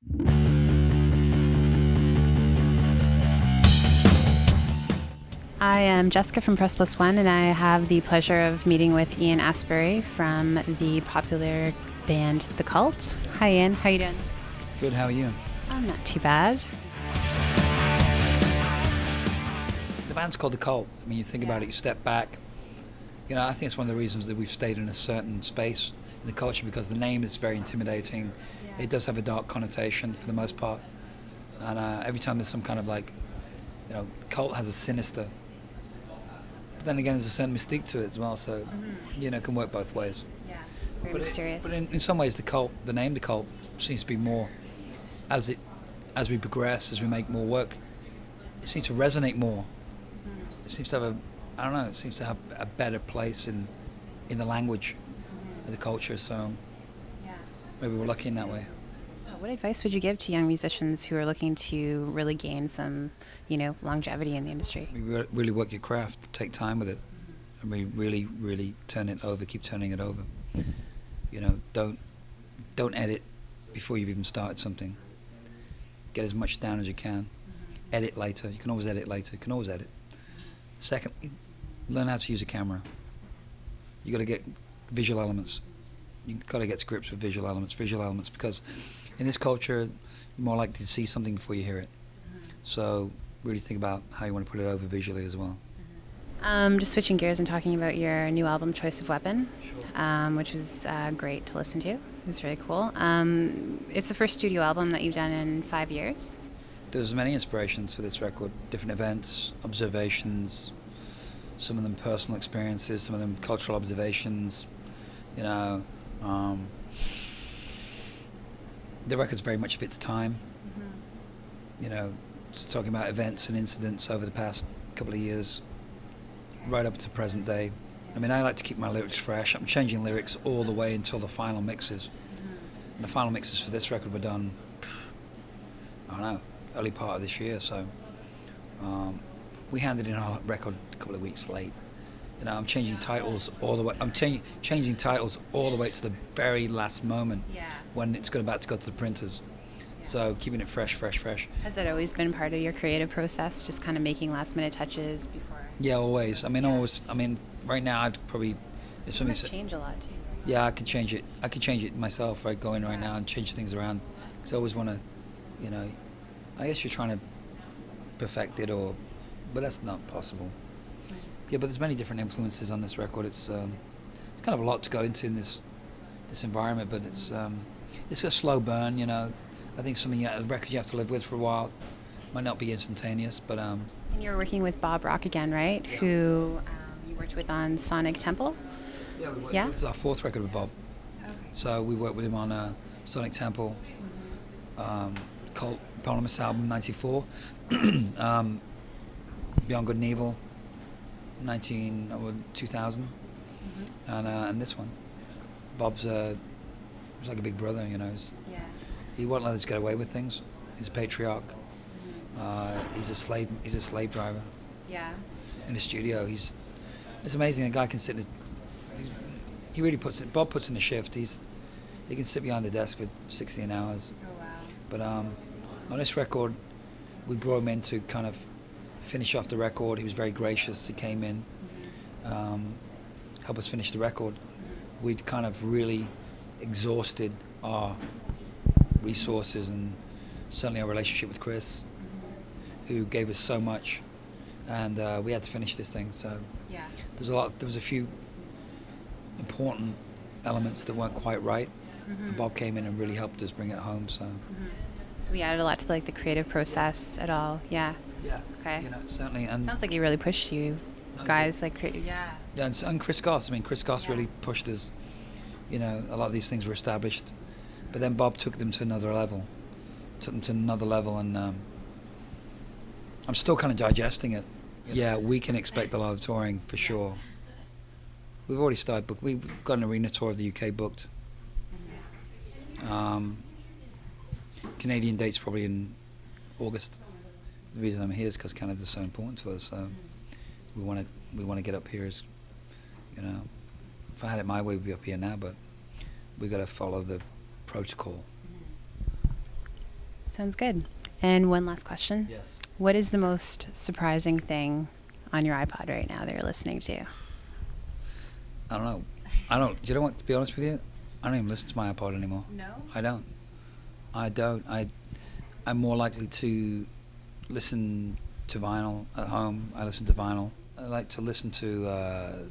I am Jessica from Press Plus One, and I have the pleasure of meeting with Ian Astbury from the popular band The Cult. Hi, Ian. How you doing? Good, how are you? I'm not too bad. The band's called The Cult. I mean, you think about it, you step back. You know, I think it's one of the reasons that we've stayed in a certain space in the culture, because the name is very intimidating. It does have a dark connotation for the most part. And every time there's some kind of cult has a sinister. But then again, there's a certain mystique to it as well, so, it can work both ways. Yeah, very mysterious. But in some ways, the name The Cult seems to be more, as we progress, as we make more work, it seems to resonate more. It seems to have it seems to have a better place in the language of the culture, so maybe we're lucky in that way. What advice would you give to young musicians who are looking to really gain some, longevity in the industry? Really work your craft, take time with it, and really, really keep turning it over. Don't edit before you've even started something. Get as much down as you can. Edit later. You can always edit later. You can always edit. Secondly, learn how to use a camera. You got to get visual elements. You got to get to grips with visual elements, because in this culture, you're more likely to see something before you hear it. So really think about how you want to put it over visually as well. Just switching gears and talking about your new album, Choice of Weapon, Sure. which was great to listen to. It was really cool. It's the first studio album that you've done in 5 years. There's many inspirations for this record, different events, observations, some of them personal experiences, some of them cultural observations. The record's very much of its time. Just talking about events and incidents over the past couple of years, right up to present day. I mean, I like to keep my lyrics fresh. I'm changing lyrics all the way until the final mixes. And the final mixes for this record were done, early part of this year. So we handed in our record a couple of weeks late. I'm changing titles all the way. I'm changing titles all the way to the very last moment when it's about to go to the printers. So keeping it fresh. Has that always been part of your creative process, just kind of making last-minute touches before? Yeah, always. I mean, right now I'd probably. If somebody said, change a lot too. Right? Yeah, I could change it. I could change it myself. Right, go in right now and change things around. Because I always want to, I guess you're trying to perfect it, but that's not possible. Yeah, but there's many different influences on this record. It's kind of a lot to go into in this environment, but it's a slow burn. I think a record you have to live with for a while. Might not be instantaneous, but. And you're working with Bob Rock again, right? Yeah. Who you worked with on Sonic Temple. Yeah, this is our fourth record with Bob. Okay. So we worked with him on Sonic Temple, Cult eponymous album '94, Beyond Good and Evil, 2000, and this one. Bob's he's like a big brother, He won't let us get away with things. He's a patriarch. He's a slave driver. Yeah. In the studio, it's amazing. A guy can sit. He really puts it. Bob puts in the shift. He can sit behind the desk for 16 hours. Oh wow. But on this record, we brought him in to kind of finish off the record. He was very gracious. He came in, help us finish the record. We'd kind of really exhausted our resources and certainly our relationship with Chris, who gave us so much, and we had to finish this thing. So there was a few important elements that weren't quite right, and Bob came in and really helped us bring it home. So we added a lot to the creative process at all. Yeah. Yeah. Okay. Certainly. And sounds like he really pushed you guys. Yeah. Yeah, and Chris Goss. I mean, Chris Goss really pushed us. A lot of these things were established, but then Bob took them to another level. And I'm still kind of digesting it. Yeah, we can expect a lot of touring for sure. We've already started booked. We've got an arena tour of the UK booked. Canadian dates probably in August. The reason I'm here is because Canada's so important to us. So we want to get up here. If I had it my way, we'd be up here now. But we got to follow the protocol. Sounds good. And one last question. Yes. What is the most surprising thing on your iPod right now that you're listening to? I don't know. Do you know what? To be honest with you, I don't even listen to my iPod anymore. No? I don't. I'm more likely to listen to vinyl at home. I listen to vinyl. I like to listen to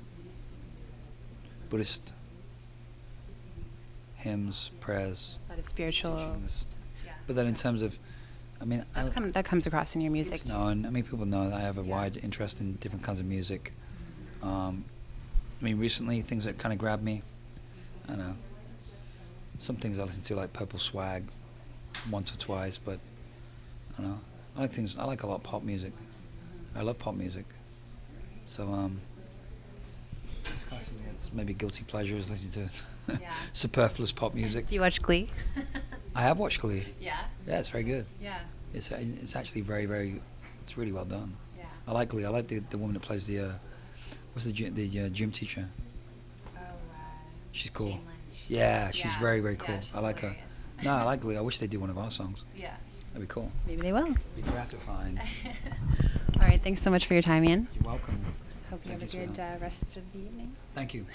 Buddhist hymns, prayers, That is spiritual. teachings. Yeah. But then in terms of, I mean, That comes across in your music. it's known. I mean, people know that I have a wide interest in different kinds of music. I mean, recently things that kind of grabbed me. I don't know. Some things I listen to, like Purple Swag, once or twice, but I don't know. I like a lot of pop music. I love pop music. So it's kind of something that's maybe guilty pleasure is listening to superfluous pop music. Do you watch Glee? I have watched Glee. Yeah. Yeah, it's very good. Yeah. It's actually very, very, it's really well done. Yeah. I like Glee. I like the woman that plays the gym teacher. Oh, She's cool. Jane Lynch. Yeah, she's Yeah. very, very Yeah, cool. she's I like her. hilarious. No, I like Glee. I wish they'd do one of our songs. Yeah. That'd be cool. Maybe they will. It'd be gratifying. All right. Thanks so much for your time, Ian. You're welcome. Hope you Thank have you, a good sweetheart. rest of the evening. Thank you.